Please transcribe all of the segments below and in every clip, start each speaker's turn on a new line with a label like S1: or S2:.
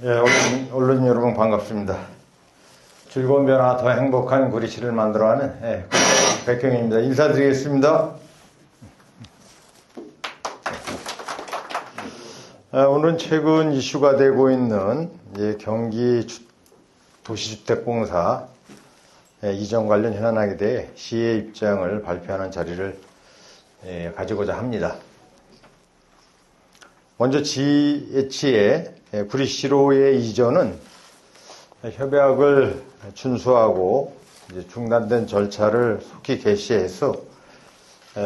S1: 예, 언론 여러분 반갑습니다. 즐거운 변화 더 행복한 구리시를 만들어가는 백경입니다. 인사드리겠습니다. 오늘은 최근 이슈가 되고 있는 경기 도시주택공사 이전 관련 현안에 대해 시의 입장을 발표하는 자리를 가지고자 합니다. 먼저 GH의 구리시로의 이전은 협약을 준수하고 중단된 절차를 속히 개시해서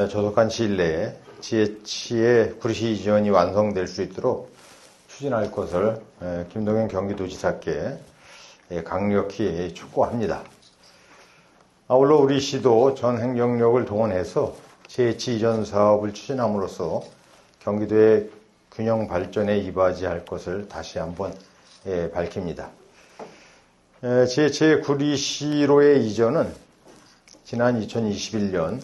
S1: 조속한 시일 내에 GH의 구리시 이전이 완성될 수 있도록 추진할 것을 김동연 경기도지사께 강력히 촉구합니다. 아울러 우리 시도 전 행정력을 동원해서 GH 이전 사업을 추진함으로써 경기도의 균형 발전에 이바지할 것을 다시 한번 밝힙니다. GH의 구리시로의 이전은 지난 2021년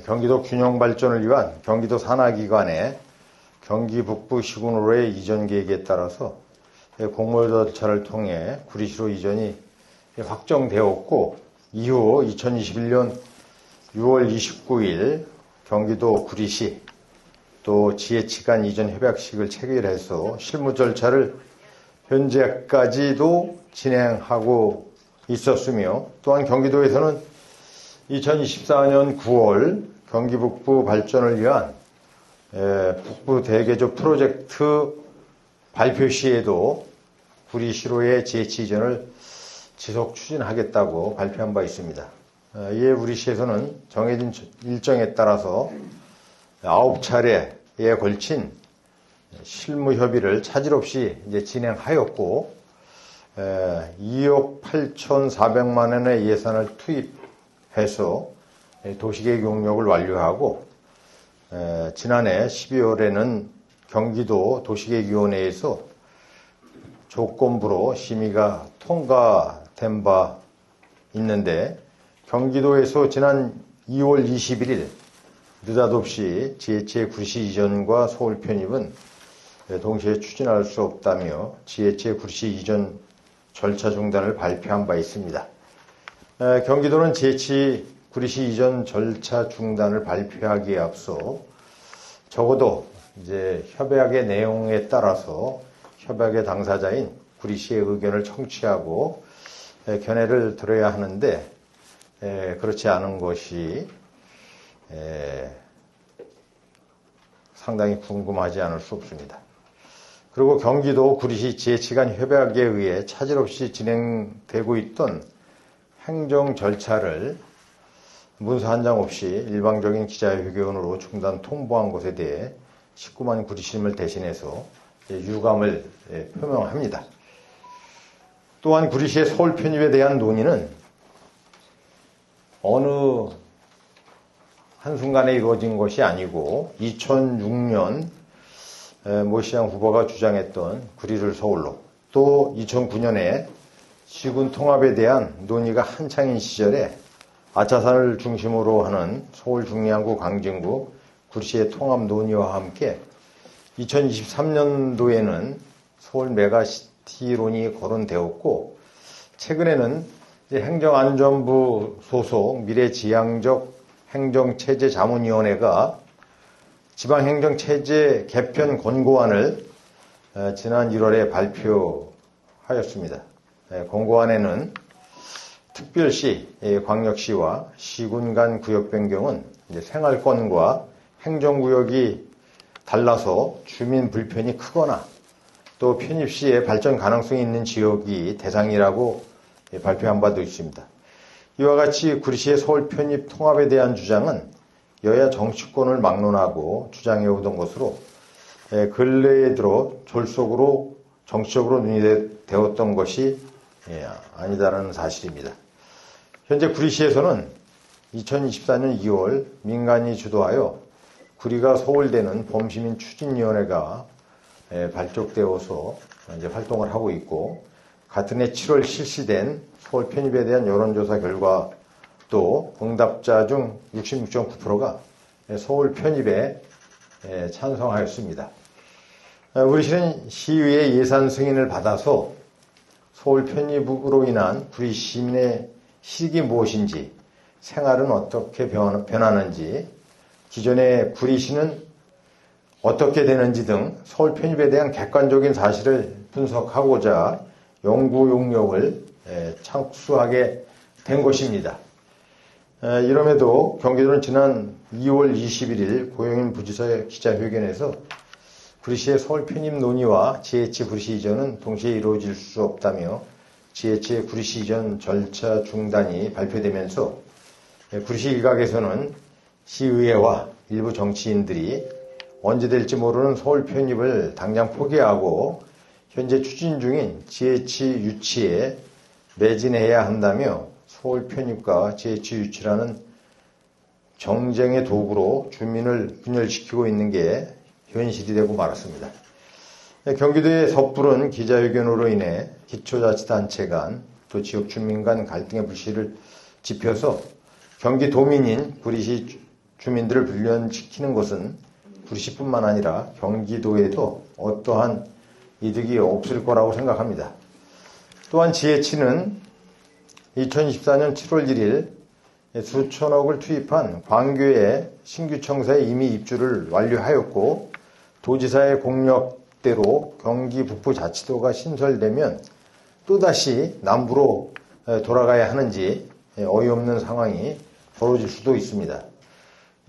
S1: 경기도 균형 발전을 위한 경기도 산하기관의 경기 북부 시군으로의 이전 계획에 따라서 공모 절차를 통해 구리시로 이전이 확정되었고, 이후 2021년 6월 29일 경기도 구리시 또 GH 간 이전 협약식을 체결해서 실무 절차를 현재까지도 진행하고 있었으며, 또한 경기도에서는 2024년 9월 경기 북부 발전을 위한 북부 대개조 프로젝트 발표 시에도 구리시로의 GH 이전을 지속 추진하겠다고 발표한 바 있습니다. 이에 우리 시에서는 정해진 일정에 따라서 9차례에 걸친 실무 협의를 차질 없이 진행하였고, 2억 8,400만 원의 예산을 투입해서 도시계획 용역을 완료하고, 지난해 12월에는 경기도 도시계획위원회에서 조건부로 심의가 통과된 바 있는데, 경기도에서 지난 2월 21일 느닷없이 GH의 구리시 이전과 서울 편입은 동시에 추진할 수 없다며 GH의 구리시 이전 절차 중단을 발표한 바 있습니다. 경기도는 GH 구리시 이전 절차 중단을 발표하기에 앞서 적어도 협약의 내용에 따라서 협약의 당사자인 구리시의 의견을 청취하고 견해를 들어야 하는데, 그렇지 않은 것이 상당히 궁금하지 않을 수 없습니다. 그리고 경기도 구리시 GH 간 협약에 의해 차질 없이 진행되고 있던 행정 절차를 문서 한 장 없이 일방적인 기자회견으로 중단 통보한 것에 대해 19만 구리시민을 대신해서 유감을 표명합니다. 또한 구리시의 서울 편입에 대한 논의는 어느 한순간에 이루어진 것이 아니고 2006년 모 시장 후보가 주장했던 구리를 서울로, 또 2009년에 시군 통합에 대한 논의가 한창인 시절에 아차산을 중심으로 하는 서울 중량구 광진구 구리시의 통합 논의와 함께 2023년도에는 서울 메가시티론이 거론되었고, 최근에는 행정안전부 소속 미래지향적 행정체제자문위원회가 지방행정체제 개편 권고안을 지난 1월에 발표하였습니다. 권고안에는 특별시, 광역시와 시군 간 구역 변경은 생활권과 행정구역이 달라서 주민 불편이 크거나 또 편입 시에 발전 가능성이 있는 지역이 대상이라고 발표한 바도 있습니다. 이와 같이 구리시의 서울 편입 통합에 대한 주장은 여야 정치권을 막론하고 주장해오던 것으로 근래에 들어 졸속으로 정치적으로 논의되었던 것이 아니다라는 사실입니다. 현재 구리시에서는 2024년 2월 민간이 주도하여 구리가 서울대는 범시민 추진위원회가 발족되어서 이제 활동을 하고 있고, 같은 해 7월 실시된 서울 편입에 대한 여론조사 결과 또 응답자 중 66.9%가 서울 편입에 찬성하였습니다. 우리 시는 시의회 예산 승인을 받아서 서울 편입으로 인한 구리 시민의 실익이 무엇인지, 생활은 어떻게 변하는지, 기존의 구리시는 어떻게 되는지 등 서울 편입에 대한 객관적인 사실을 분석하고자 연구 용역을 창수하게 된 것입니다. 이럼에도 경기도는 지난 2월 21일 고영인 부지사의 기자회견에서 구리시의 서울 편입 논의와 GH 구리시 이전은 동시에 이루어질 수 없다며 GH 구리시 이전 절차 중단이 발표되면서 구리시 일각에서는 시의회와 일부 정치인들이 언제 될지 모르는 서울 편입을 당장 포기하고 현재 추진 중인 GH 유치에 매진해야 한다며 서울 편입과 GH 유치라는 정쟁의 도구로 주민을 분열시키고 있는 게 현실이 되고 말았습니다. 경기도의 섣부른 기자회견으로 인해 기초자치단체 간 또 지역 주민 간 갈등의 불씨를 지펴서 경기도민인 구리시 주민들을 불련시키는 것은 구리시뿐만 아니라 경기도에도 어떠한 이득이 없을 거라고 생각합니다. 또한 GH는 2024년 7월 1일 수천억을 투입한 광교의 신규 청사에 이미 입주를 완료하였고 도지사의 공력대로 경기 북부자치도가 신설되면 또다시 남부로 돌아가야 하는지 어이없는 상황이 벌어질 수도 있습니다.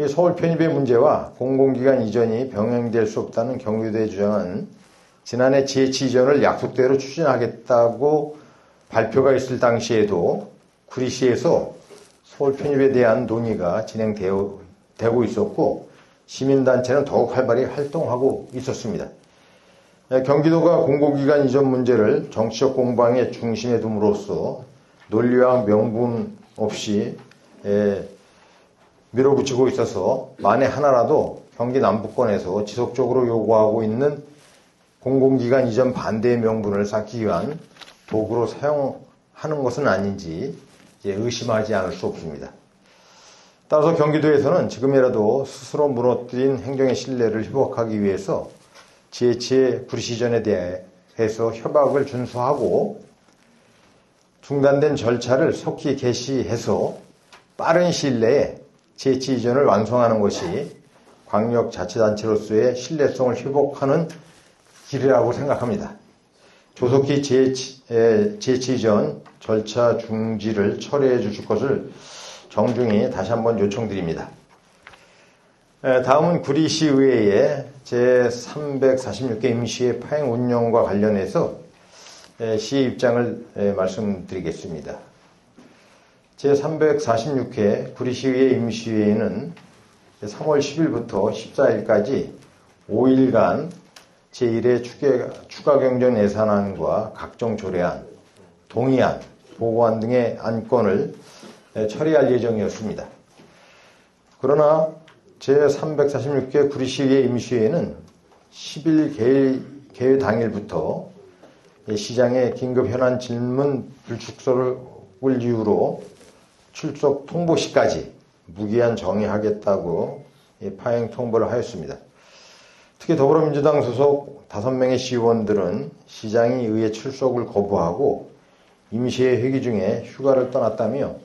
S1: 서울 편입의 문제와 공공기관 이전이 병행될 수 없다는 경기도의 주장은 지난해 GH 이전을 약속대로 추진하겠다고 발표가 있을 당시에도 구리시에서 서울 편입에 대한 논의가 진행되고 있었고 시민단체는 더욱 활발히 활동하고 있었습니다. 경기도가 공공기관 이전 문제를 정치적 공방의 중심에 둠으로써 논리와 명분 없이 밀어붙이고 있어서 만에 하나라도 경기 남부권에서 지속적으로 요구하고 있는 공공기관 이전 반대의 명분을 쌓기 위한 도구로 사용하는 것은 아닌지 의심하지 않을 수 없습니다. 따라서 경기도에서는 지금이라도 스스로 무너뜨린 행정의 신뢰를 회복하기 위해서 GH의 구리시 이전에 대해서 협약을 준수하고 중단된 절차를 속히 개시해서 빠른 시일 내에 GH 이전을 완성하는 것이 광역자치단체로서의 신뢰성을 회복하는 길이라고 생각합니다. 조속히 GH 이전 절차 중지를 처리해 주실 것을 정중히 다시 한번 요청드립니다. 다음은 구리시의회의 제346개 임시회 파행 운영과 관련해서 시의 입장을 말씀드리겠습니다. 제346회 구리시의회 임시회에는 3월 10일부터 14일까지 5일간 제1회 추가 경정 예산안과 각종 조례안, 동의안, 보고안 등의 안건을 처리할 예정이었습니다. 그러나 제346개 구리시의회 임시회는 10일 개회 당일부터 시장의 긴급 현안 질문 불출석을 이유로 출석 통보 시까지 무기한 정의하겠다고 파행 통보를 하였습니다. 특히 더불어민주당 소속 5명의 시의원들은 시장이 의회 출석을 거부하고 임시회 회기 중에 휴가를 떠났다며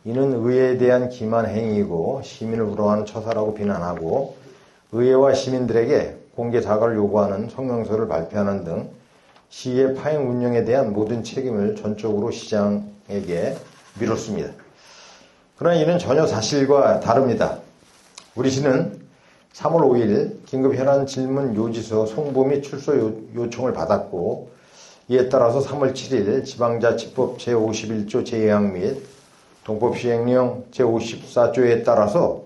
S1: 이는 의회에 대한 기만 행위이고 시민을 우롱하는 처사라고 비난하고 의회와 시민들에게 공개 사과를 요구하는 성명서를 발표하는 등 시의 파행 운영에 대한 모든 책임을 전적으로 시장에게 미뤘습니다. 그러나 이는 전혀 사실과 다릅니다. 우리 시는 3월 5일 긴급 현안 질문 요지서 송부 및 출석 요청을 받았고 이에 따라서 3월 7일 지방자치법 제51조 제2항 및 동법시행령 제54조에 따라서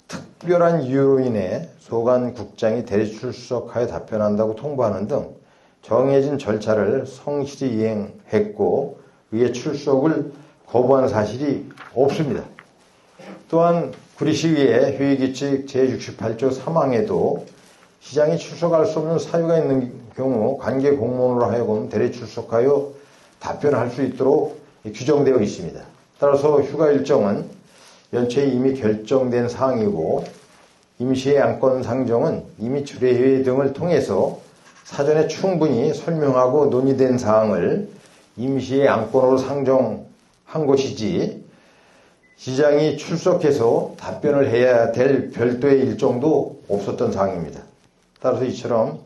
S1: 특별한 이유로 인해 소관국장이 대리출석하여 답변한다고 통보하는 등 정해진 절차를 성실히 이행했고 의회 출석을 거부한 사실이 없습니다. 또한 구리시의회 회의규칙 제68조 3항에도 시장이 출석할 수 없는 사유가 있는 경우 관계 공무원으로 하여금 대리출석하여 답변할 수 있도록 규정되어 있습니다. 따라서 휴가 일정은 연초에 이미 결정된 사항이고 임시회 안건 상정은 이미 주례회의 등을 통해서 사전에 충분히 설명하고 논의된 사항을 임시의 안건으로 상정한 것이지 시장이 출석해서 답변을 해야 될 별도의 일정도 없었던 사항입니다. 따라서 이처럼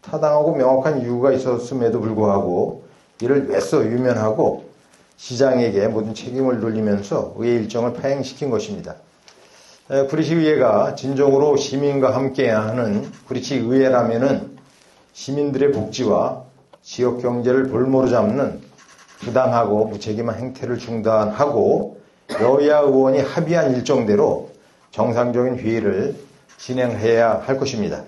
S1: 타당하고 명확한 이유가 있었음에도 불구하고 이를 애써 유면하고 시장에게 모든 책임을 돌리면서 의회 일정을 파행시킨 것입니다. 구리시의회가 진정으로 시민과 함께하는 구리시의회라면은 시민들의 복지와 지역경제를 볼모로 잡는 부당하고 무책임한 행태를 중단하고 여야 의원이 합의한 일정대로 정상적인 회의를 진행해야 할 것입니다.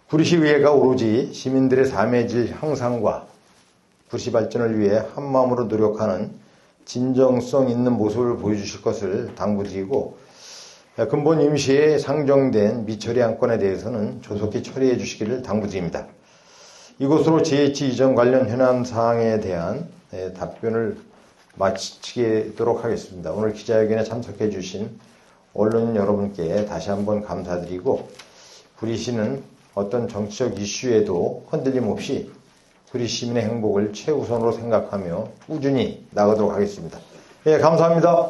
S1: 구리시의회가 오로지 시민들의 삶의 질 향상과 구리시 발전을 위해 한마음으로 노력하는 진정성 있는 모습을 보여주실 것을 당부드리고 근본 임시에 상정된 미처리 안건에 대해서는 조속히 처리해 주시기를 당부드립니다. 이것으로 GH 이전 관련 현안 사항에 대한 답변을 마치도록 하겠습니다. 오늘 기자회견에 참석해 주신 언론인 여러분께 다시 한번 감사드리고 구리시는 어떤 정치적 이슈에도 흔들림 없이 구리시 시민의 행복을 최우선으로 생각하며 꾸준히 나가도록 하겠습니다. 예, 감사합니다.